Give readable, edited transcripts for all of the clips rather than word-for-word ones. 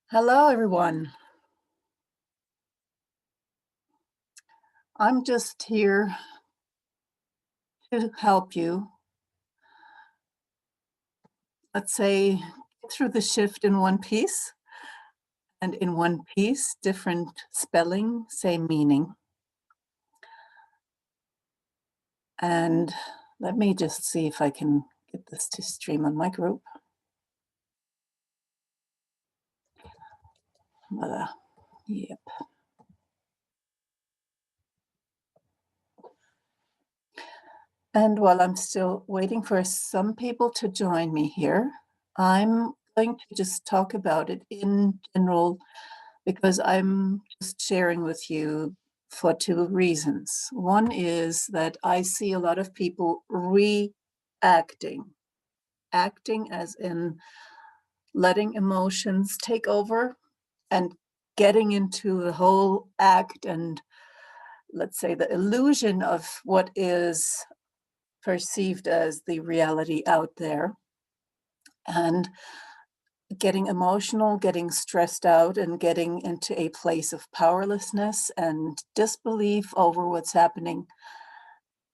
Hello, everyone. I'm just here to help you, let's say, get through the shift in one piece, and in one piece, different spelling, same meaning. And let me just see if I can get this to stream on my group. Yep. And while I'm still waiting for some people to join me here, I'm going to just talk about it in general because I'm just sharing with you for two reasons. One is that I see a lot of people reacting, acting as in letting emotions take over and getting into the whole act and, let's say, the illusion of what is perceived as the reality out there, and getting emotional, getting stressed out, and getting into a place of powerlessness and disbelief over what's happening.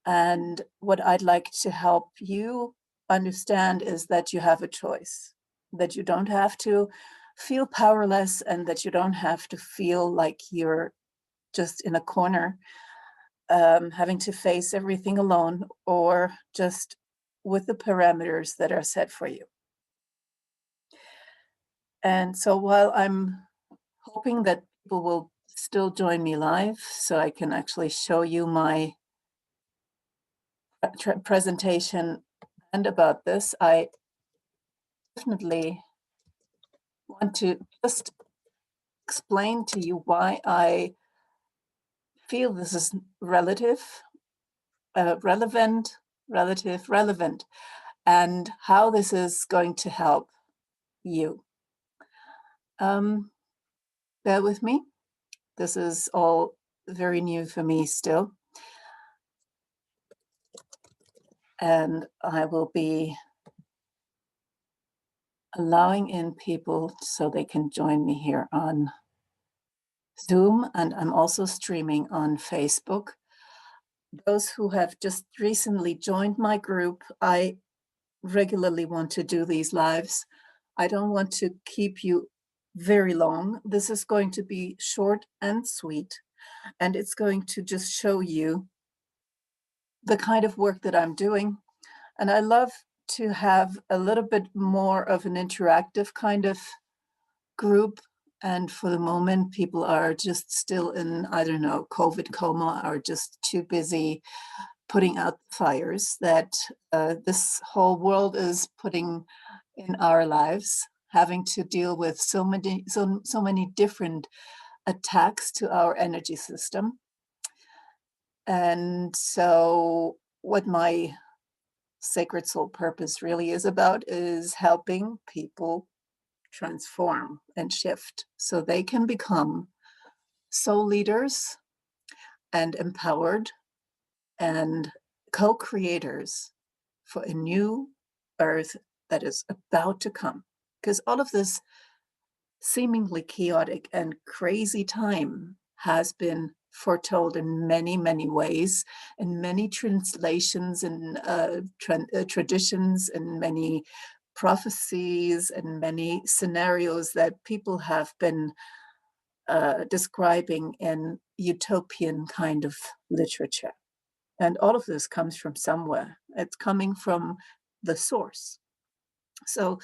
And what I'd like to help you understand is that you have a choice, that you don't have to feel powerless, and that you don't have to feel like you're just in a corner, having to face everything alone, or just with the parameters that are set for you. And so while I'm hoping that people will still join me live so I can actually show you my presentation and about this, I definitely want to just explain to you why I feel this is relevant, and how this is going to help you. Bear with me. This is all very new for me still. And I will be allowing in people so they can join me here on Zoom, and I'm also streaming on Facebook. Those who have just recently joined my group, I regularly want to do these lives. I don't want to keep you very long. This is going to be short and sweet, and it's going to just show you the kind of work that I'm doing. And I love to have a little bit more of an interactive kind of group. And for the moment, people are just still in, I don't know, COVID coma, or just too busy putting out fires that this whole world is putting in our lives, having to deal with so many different attacks to our energy system. And so what my sacred soul purpose really is about is helping people transform and shift so they can become soul leaders and empowered and co-creators for a new earth that is about to come. Because all of this seemingly chaotic and crazy time has been foretold in many, many ways, in many translations and traditions, and many prophecies, and many scenarios that people have been describing in utopian kind of literature. And all of this comes from somewhere. It's coming from the source. So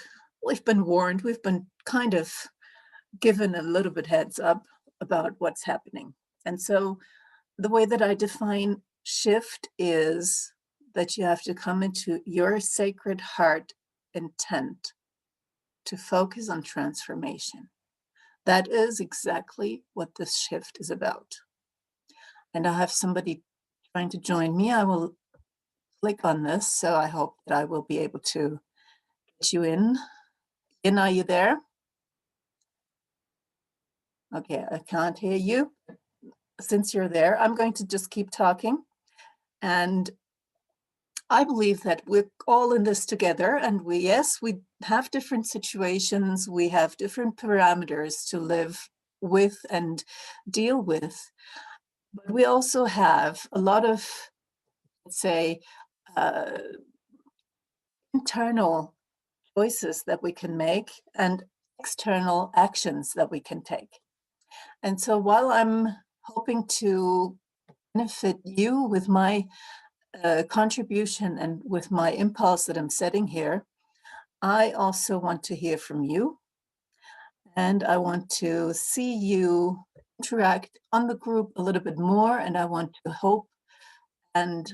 we've been warned, we've been kind of given a little bit heads up about what's happening. And so the way that I define shift is that you have to come into your sacred heart intent to focus on transformation. That is exactly what this shift is about. And I have somebody trying to join me. I will click on this, so I hope that I will be able to get you in. Are you there? Okay, I can't hear you. Since you're there, I'm going to just keep talking. And I believe that we're all in this together, and yes, we have different situations, we have different parameters to live with and deal with, but we also have a lot of, let's say, uh, internal choices that we can make and external actions that we can take. And so while I'm hoping to benefit you with my contribution and with my impulse that I'm setting here, I also want to hear from you, and I want to see you interact on the group a little bit more, and I want to hope and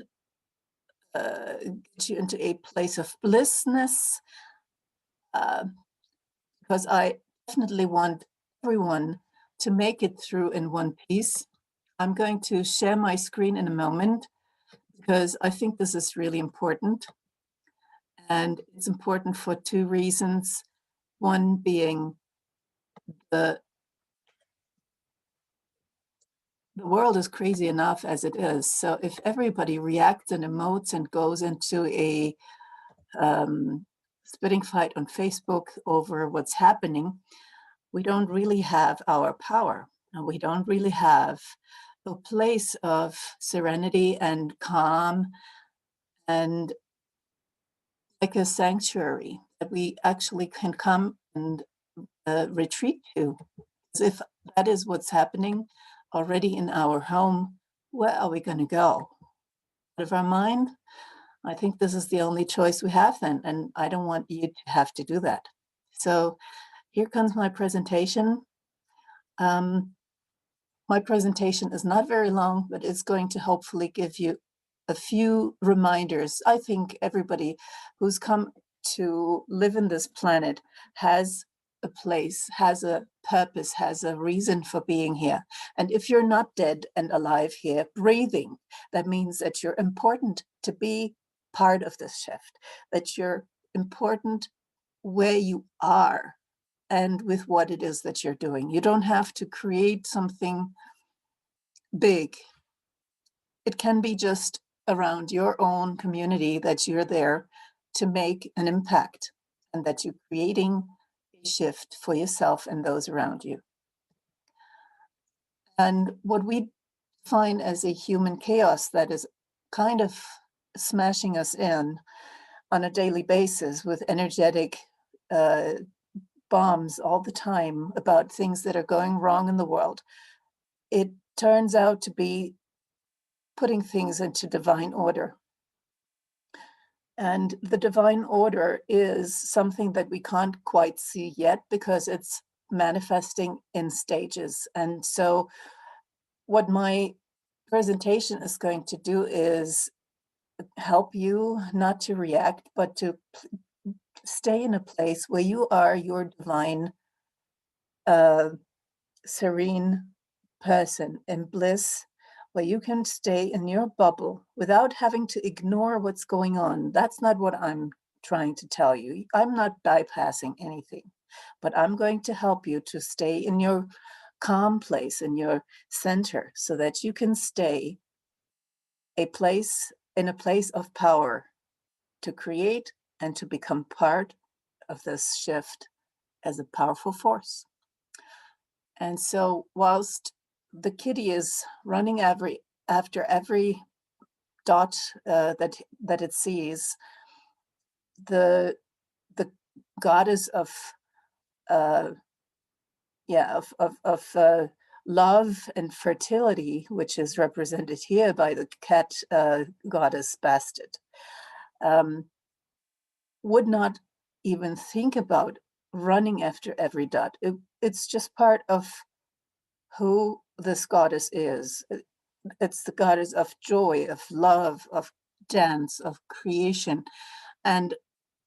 get you into a place of blissness, uh, because I definitely want everyone to make it through in one piece. I'm going to share my screen in a moment because I think this is really important. And it's important for two reasons. One being the the world is crazy enough as it is. So if everybody reacts and emotes and goes into a spitting fight on Facebook over what's happening, we don't really have our power. And we don't really have a place of serenity and calm and like a sanctuary that we actually can come and retreat to. As if that is what's happening already in our home, where are we going to go? Out of our mind? I think this is the only choice we have then, and I don't want you to have to do that. So here comes my presentation. Um, my presentation is not very long, but it's going to hopefully give you a few reminders. I think everybody who's come to live in this planet has a place, has a purpose, has a reason for being here. And if you're not dead and alive here, breathing, that means that you're important to be part of this shift, that you're important where you are and with what it is that you're doing. You don't have to create something big. It can be just around your own community that you're there to make an impact and that you're creating a shift for yourself and those around you. And what we find as a human chaos that is kind of smashing us in on a daily basis with energetic uh, bombs all the time about things that are going wrong in the world, it turns out to be putting things into divine order. And the divine order is something that we can't quite see yet because it's manifesting in stages. And so, what my presentation is going to do is help you not to react, but to stay in a place where you are your divine, uh, serene person in bliss, where you can stay in your bubble without having to ignore what's going on. That's not what I'm trying to tell you. I'm not bypassing anything, but I'm going to help you to stay in your calm place, in your center, so that you can stay in a place of power to create and to become part of this shift as a powerful force. And so, whilst the kitty is running after every dot that it sees, the the goddess of uh, love and fertility, which is represented here by the cat goddess Bastet, um, would not even think about running after every dot. It's just part of who this goddess is. It's the goddess of joy, of love, of dance, of creation. And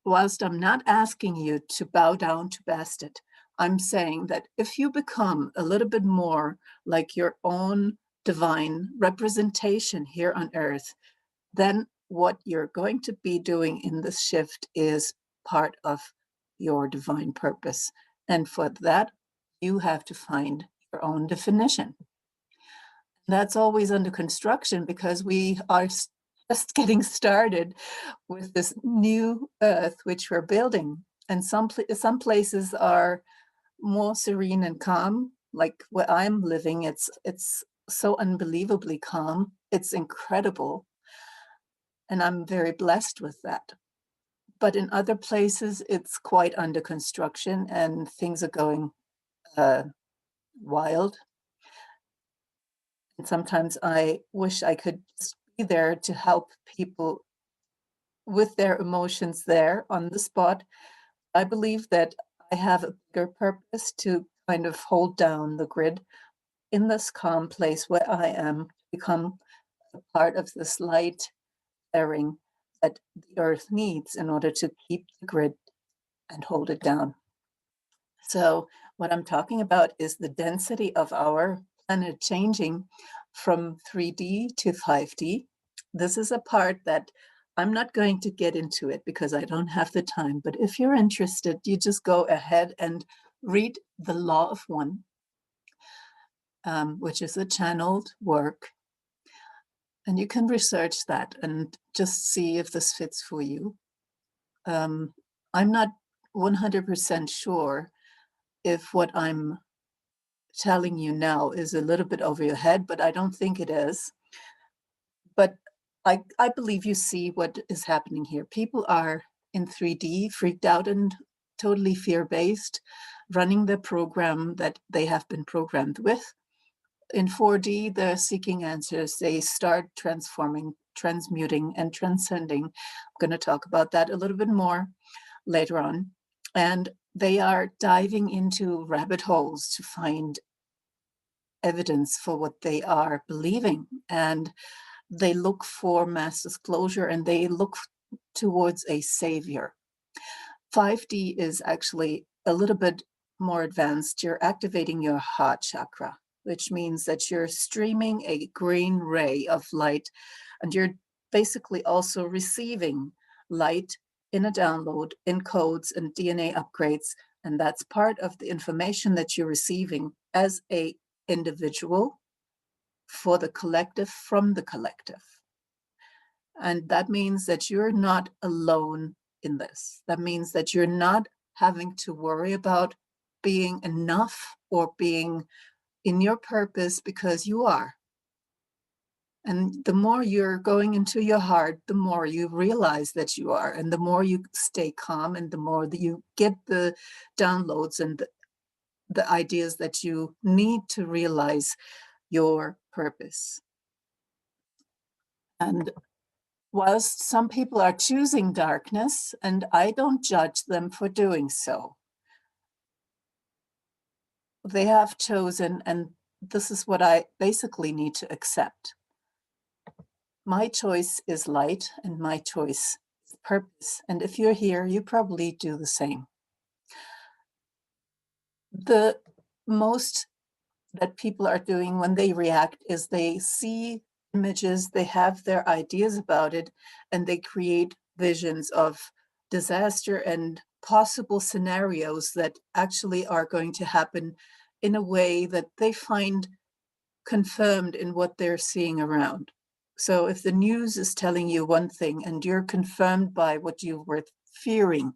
whilst I'm not asking you to bow down to Bastet, I'm saying that if you become a little bit more like your own divine representation here on earth, then what you're going to be doing in this shift is part of your divine purpose. And for that, you have to find your own definition. That's always under construction because we are just getting started with this new earth which we're building. And some places are more serene and calm, like where I'm living. It's so unbelievably calm. It's incredible, and I'm very blessed with that. But in other places, it's quite under construction, and things are going uh, wild. And sometimes I wish I could just be there to help people with their emotions there on the spot. I believe that I have a bigger purpose to kind of hold down the grid in this calm place where I am, become a part of this light bearing that the earth needs in order to keep the grid and hold it down. So, what I'm talking about is the density of our planet changing from 3D to 5D. This is a part that I'm not going to get into it because I don't have the time. But if you're interested, you just go ahead and read The Law of One, which is a channeled work. And you can research that and just see if this fits for you. I'm not 100% sure if what I'm telling you now is a little bit over your head, but I don't think it is. But I believe you see what is happening here. People are in 3D, freaked out and totally fear-based, running the program that they have been programmed with. In 4D, they're seeking answers. They start transforming, transmuting, and transcending. I'm going to talk about that a little bit more later on. And they are diving into rabbit holes to find evidence for what they are believing. And they look for mass disclosure and they look towards a savior. 5D is actually a little bit more advanced. You're activating your heart chakra, which means that you're streaming a green ray of light, and you're basically also receiving light in a download, in codes and DNA upgrades. And that's part of the information that you're receiving as a individual for the collective from the collective. And that means that you're not alone in this. That means that you're not having to worry about being enough or being in your purpose, because you are. And the more you're going into your heart, the more you realize that you are, and the more you stay calm, and the more that you get the downloads and the ideas that you need to realize your purpose. And whilst some people are choosing darkness, and I don't judge them for doing so, they have chosen, and this is what I basically need to accept. My choice is light, and my choice is purpose. And if you're here, you probably do the same. The most that people are doing when they react is they see images, they have their ideas about it, and they create visions of disaster and possible scenarios that actually are going to happen in a way that they find confirmed in what they're seeing around. So if the news is telling you one thing and you're confirmed by what you were fearing,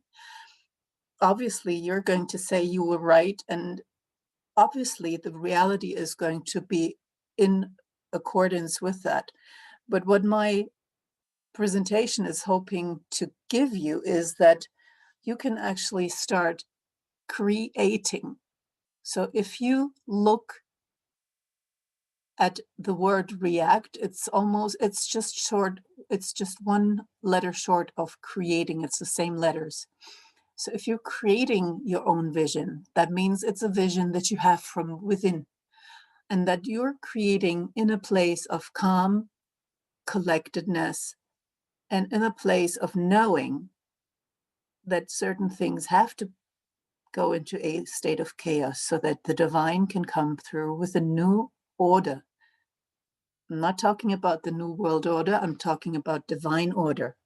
obviously you're going to say you were right, and obviously the reality is going to be in accordance with that. But what my presentation is hoping to give you is that you can actually start creating. So if you look at the word react, it's just one letter short of creating. It's the same letters. So if you're creating your own vision, that means it's a vision that you have from within, and that you're creating in a place of calm collectedness and in a place of knowing that certain things have to go into a state of chaos so that the divine can come through with a new order. I'm not talking about the new world order, I'm talking about divine order.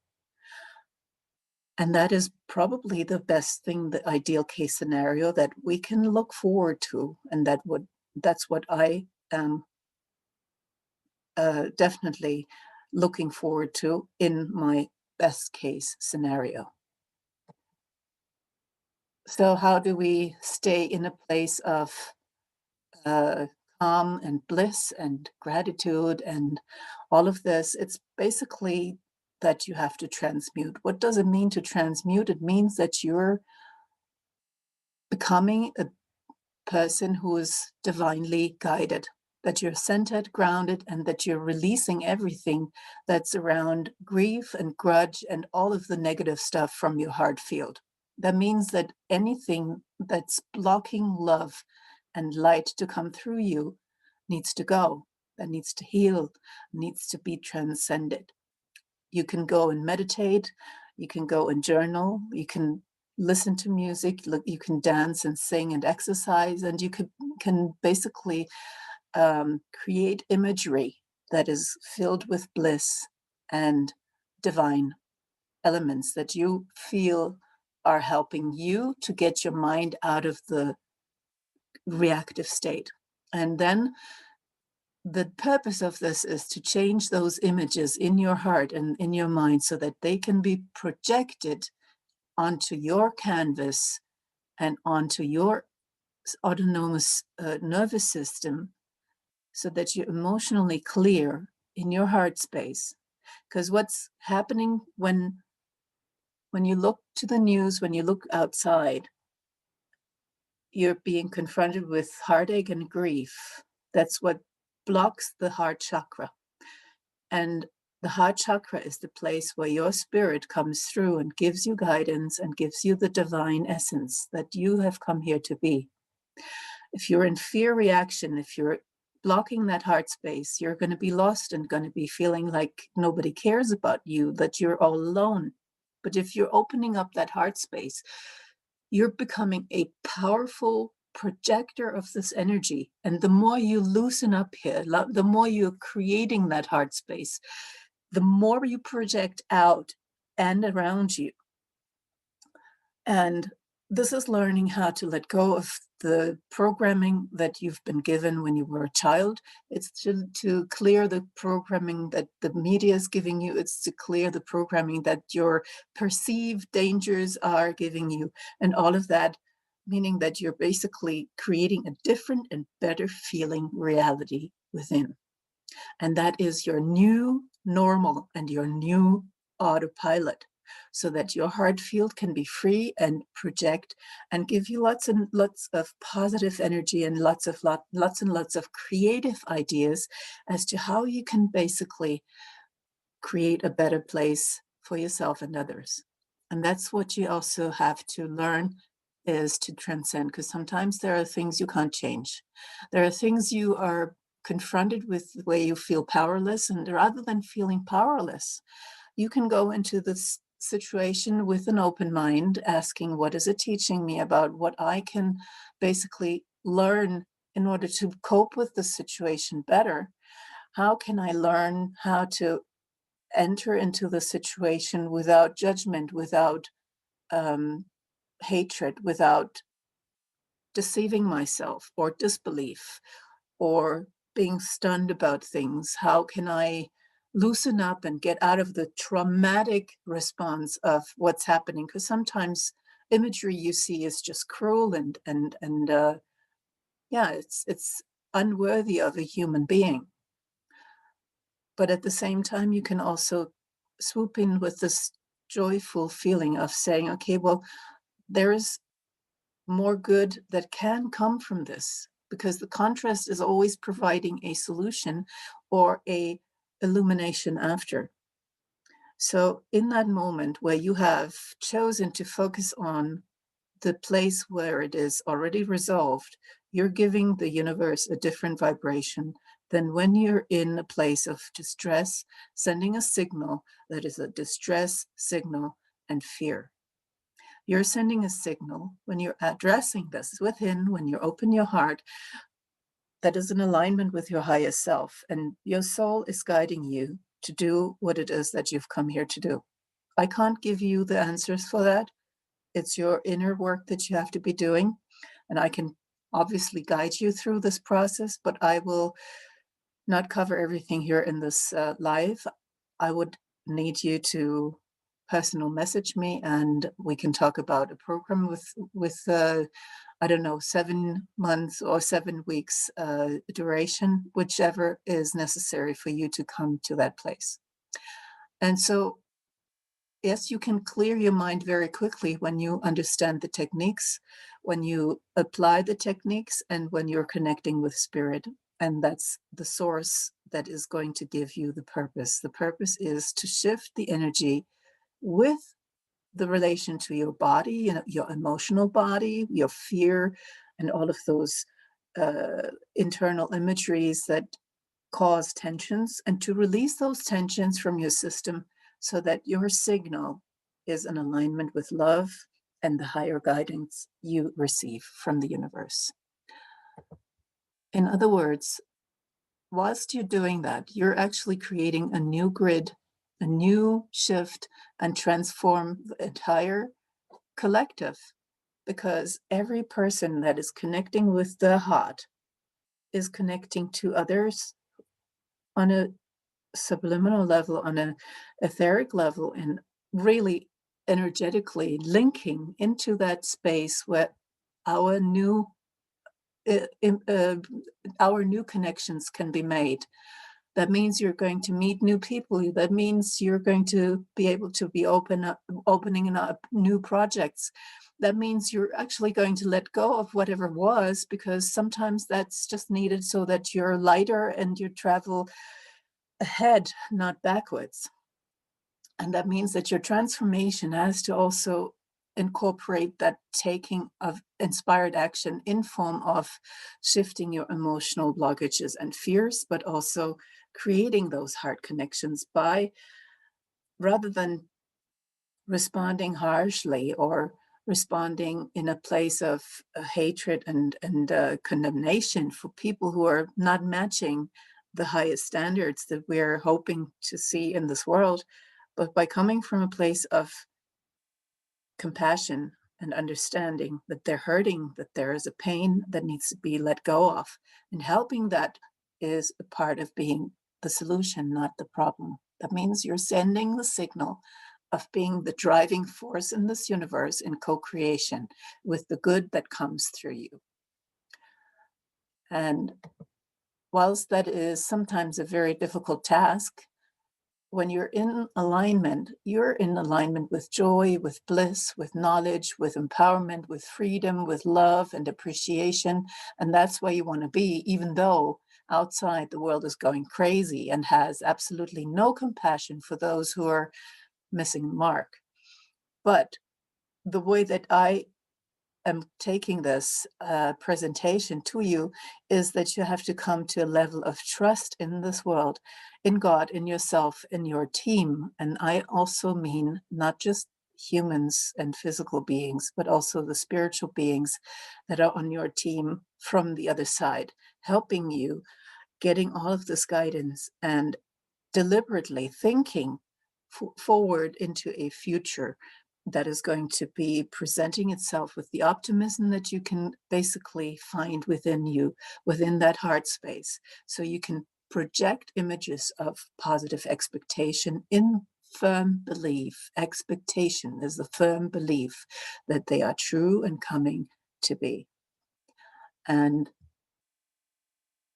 And that is probably the best thing, the ideal case scenario that we can look forward to. And that's what I am definitely looking forward to in my best case scenario. So how do we stay in a place of uh, calm and bliss and gratitude and all of this? It's basically that you have to transmute. What does it mean to transmute? It means that you're becoming a person who is divinely guided, that you're centered, grounded, and that you're releasing everything that's around grief and grudge and all of the negative stuff from your heart field. That means that anything that's blocking love and light to come through you needs to go, that needs to heal, needs to be transcended. You can go and meditate, you can go and journal, you can listen to music, you can dance and sing and exercise, and you can basically create imagery that is filled with bliss and divine elements that you feel are helping you to get your mind out of the reactive state. And then the purpose of this is to change those images in your heart and in your mind so that they can be projected onto your canvas and onto your autonomous nervous system so that you're emotionally clear in your heart space. Because what's happening when you look to the news, when you look outside, you're being confronted with heartache and grief. That's what blocks the heart chakra. And the heart chakra is the place where your spirit comes through and gives you guidance and gives you the divine essence that you have come here to be. If you're in fear reaction, if you're blocking that heart space, you're going to be lost and going to be feeling like nobody cares about you, that you're all alone. But if you're opening up that heart space, you're becoming a powerful projector of this energy. And the more you loosen up here, the more you're creating that heart space, the more you project out and around you. And this is learning how to let go of the programming that you've been given when you were a child. It's to clear the programming that the media is giving you. It's to clear the programming that your perceived dangers are giving you, and all of that, meaning that you're basically creating a different and better feeling reality within. And that is your new normal and your new autopilot, so that your heart field can be free and project and give you lots and lots of positive energy and lots and lots of creative ideas as to how you can basically create a better place for yourself and others. And that's what you also have to learn, is to transcend, because sometimes there are things you can't change. There are things you are confronted with where you feel powerless, and rather than feeling powerless, you can go into this situation with an open mind, asking, what is it teaching me about what I can basically learn in order to cope with the situation better? How can I learn how to enter into the situation without judgment, without hatred, without deceiving myself or disbelief or being stunned about things? How can I loosen up and get out of the traumatic response of what's happening? Because sometimes imagery you see is just cruel and yeah, it's unworthy of a human being. But at the same time, you can also swoop in with this joyful feeling of saying, okay, well, there is more good that can come from this, because the contrast is always providing a solution or a illumination after. So in that moment where you have chosen to focus on the place where it is already resolved, you're giving the universe a different vibration than when you're in a place of distress, sending a signal that is a distress signal and fear. You're sending a signal when you're addressing this within, when you open your heart, that is in alignment with your higher self, and your soul is guiding you to do what it is that you've come here to do. I can't give you the answers for that. It's your inner work that you have to be doing, and I can obviously guide you through this process, but I will not cover everything here in this live. I would need you to personal message me, and we can talk about a program with I don't know, 7 months or 7 weeks duration, whichever is necessary for you to come to that place. And so, yes, you can clear your mind very quickly when you understand the techniques, when you apply the techniques, and when you're connecting with spirit. And that's the source that is going to give you the purpose. The purpose is to shift the energy with the relation to your body, your emotional body, your fear, and all of those internal imageries that cause tensions, and to release those tensions from your system so that your signal is in alignment with love and the higher guidance you receive from the universe. In other words, whilst you're doing that, you're actually creating a new grid, a new shift, and transform the entire collective, because every person that is connecting with the heart is connecting to others on a subliminal level, on an etheric level, and really energetically linking into that space where our new uh, uh, our new connections can be made. That means you're going to meet new people. That means you're going to be able to be opening up new projects. That means you're actually going to let go of whatever was, because sometimes that's just needed so that you're lighter and you travel ahead, not backwards. And that means that your transformation has to also incorporate that taking of inspired action in form of shifting your emotional blockages and fears, but also creating those heart connections by, rather than responding harshly or responding in a place of hatred and condemnation for people who are not matching the highest standards that we're hoping to see in this world, but by coming from a place of compassion and understanding that they're hurting, that there is a pain that needs to be let go of, and helping that is a part of being the solution, not the problem. That means you're sending the signal of being the driving force in this universe in co-creation with the good that comes through you. And whilst that is sometimes a very difficult task, when you're in alignment with joy, with bliss, with knowledge, with empowerment, with freedom, with love and appreciation. And that's where you want to be, even though outside the world is going crazy and has absolutely no compassion for those who are missing the mark. But the way that I am taking this presentation to you is that you have to come to a level of trust in this world, in God, in yourself, in your team. And I also mean not just humans and physical beings, but also the spiritual beings that are on your team from the other side, helping you, getting all of this guidance and deliberately thinking forward into a future that is going to be presenting itself with the optimism that you can basically find within you, within that heart space. So you can project images of positive expectation in firm belief. Expectation is the firm belief that they are true and coming to be. And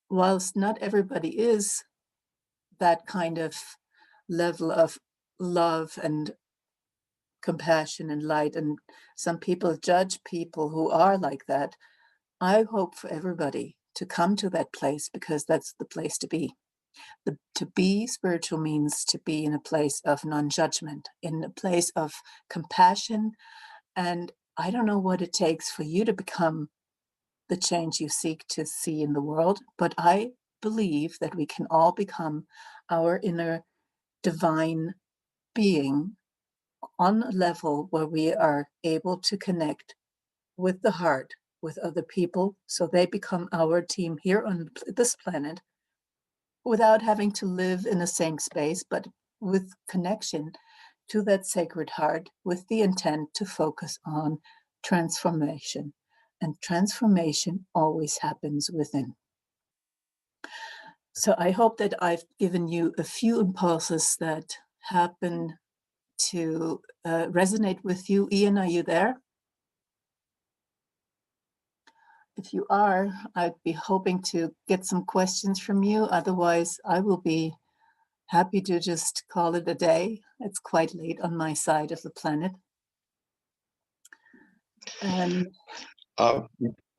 whilst not everybody is that kind of level of love and compassion and light, and some people judge people who are like that, I hope for everybody to come to that place, because that's the place to be. To be spiritual means to be in a place of non-judgment, in a place of compassion. And I don't know what it takes for you to become the change you seek to see in the world, but I believe that we can all become our inner divine being on a level where we are able to connect with the heart, with other people, so they become our team here on this planet, without having to live in the same space, but with connection to that sacred heart, with the intent to focus on transformation. And transformation always happens within. So I hope that I've given you a few impulses that happen to resonate with you. Ian, are you there? If you are, I'd be hoping to get some questions from you. Otherwise, I will be happy to just call it a day. It's quite late on my side of the planet. And I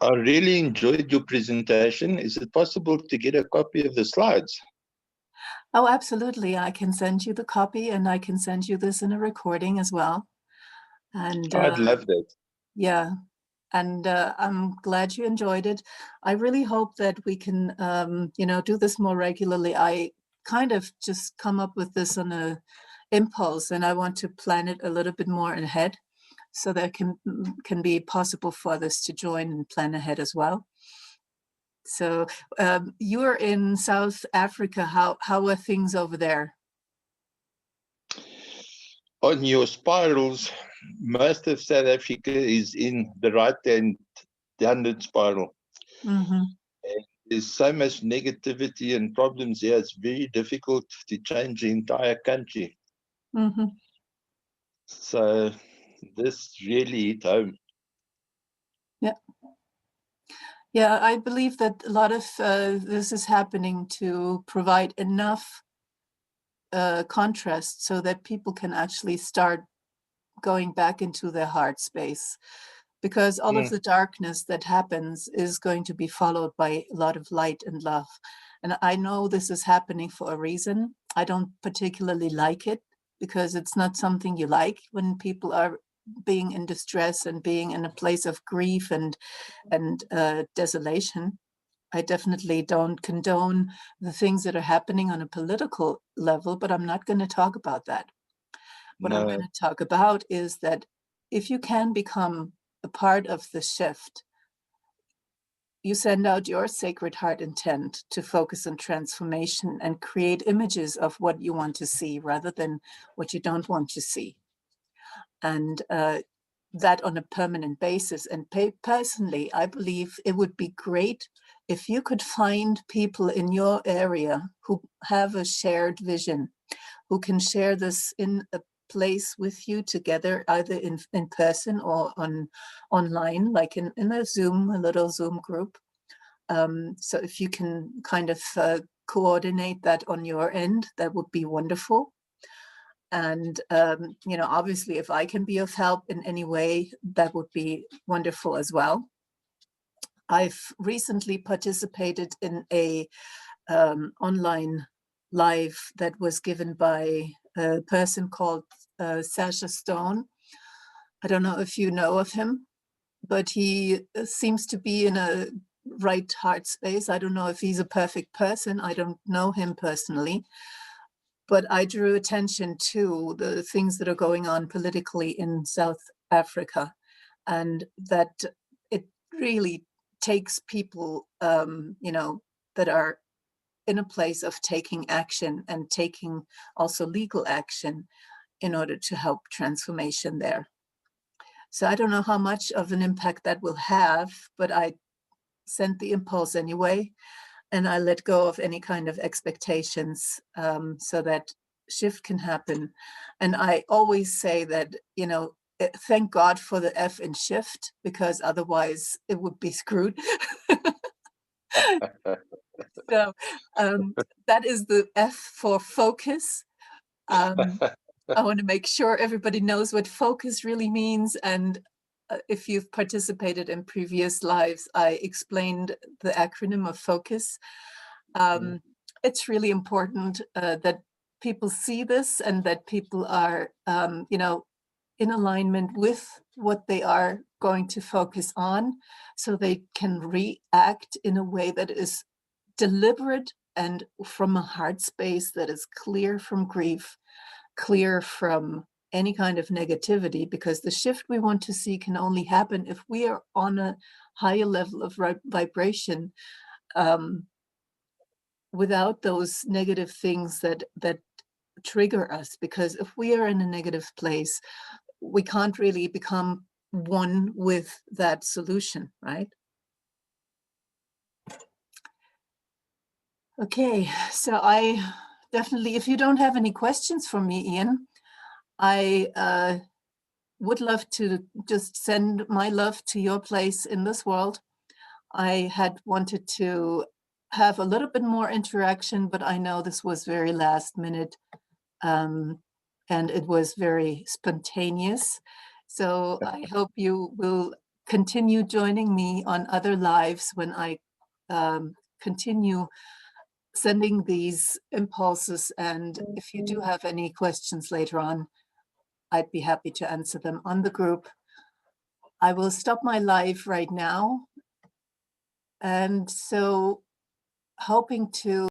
really enjoyed your presentation. Is it possible to get a copy of the slides? oh, absolutely. I can send you the copy, and I can send you this in a recording as well. And I'd love that. yeah, and I'm glad you enjoyed it. I really hope that we can, do this more regularly. I kind of just come up with this on a impulse, and I want to plan it a little bit more ahead, so that can be possible for others to join and plan ahead as well. So you're in South Africa. How are things over there? On your spirals, most of South Africa is in the right-hand downward spiral. Mm-hmm. And there's so much negativity and problems here, it's very difficult to change the entire country. Mm-hmm. So this really hit home. Yeah. Yeah, I believe that a lot of this is happening to provide enough contrast so that people can actually start going back into their heart space, because all of the darkness that happens is going to be followed by a lot of light and love. And I know this is happening for a reason. I don't particularly like it, because it's not something you like when people are being in distress and being in a place of grief and desolation. I definitely don't condone the things that are happening on a political level, but I'm not going to talk about that. What I'm going to talk about is that if you can become a part of the shift, you send out your sacred heart intent to focus on transformation and create images of what you want to see rather than what you don't want to see. And that on a permanent basis. And personally, I believe it would be great if you could find people in your area who have a shared vision, who can share this in a place with you together, either in person or online, like in a little Zoom group. So if you can kind of coordinate that on your end, that would be wonderful. And, obviously, if I can be of help in any way, that would be wonderful as well. I've recently participated in a online live that was given by a person called Sasha Stone. I don't know if you know of him, but he seems to be in a right heart space. I don't know if he's a perfect person. I don't know him personally. But I drew attention to the things that are going on politically in South Africa, and that it really takes people, that are in a place of taking action and taking also legal action in order to help transformation there. So I don't know how much of an impact that will have, but I sent the impulse anyway, and I let go of any kind of expectations, so that shift can happen. And I always say that, thank God for the F in shift, because otherwise it would be screwed. So that is the F for focus. I want to make sure everybody knows what focus really means. And if you've participated in previous lives, I explained the acronym of focus. It's really important that people see this and that people are, in alignment with what they are going to focus on, so they can react in a way that is deliberate and from a heart space that is clear from grief, clear from any kind of negativity, because the shift we want to see can only happen if we are on a higher level of vibration, without those negative things that trigger us. Because if we are in a negative place, we can't really become one with that solution, right? Okay, so I definitely, if you don't have any questions for me, Ian, I would love to just send my love to your place in this world. I had wanted to have a little bit more interaction, but I know this was very last minute, and it was very spontaneous. So I hope you will continue joining me on other lives when I continue sending these impulses. And if you do have any questions later on, I'd be happy to answer them on the group. I will stop my live right now. And so hoping to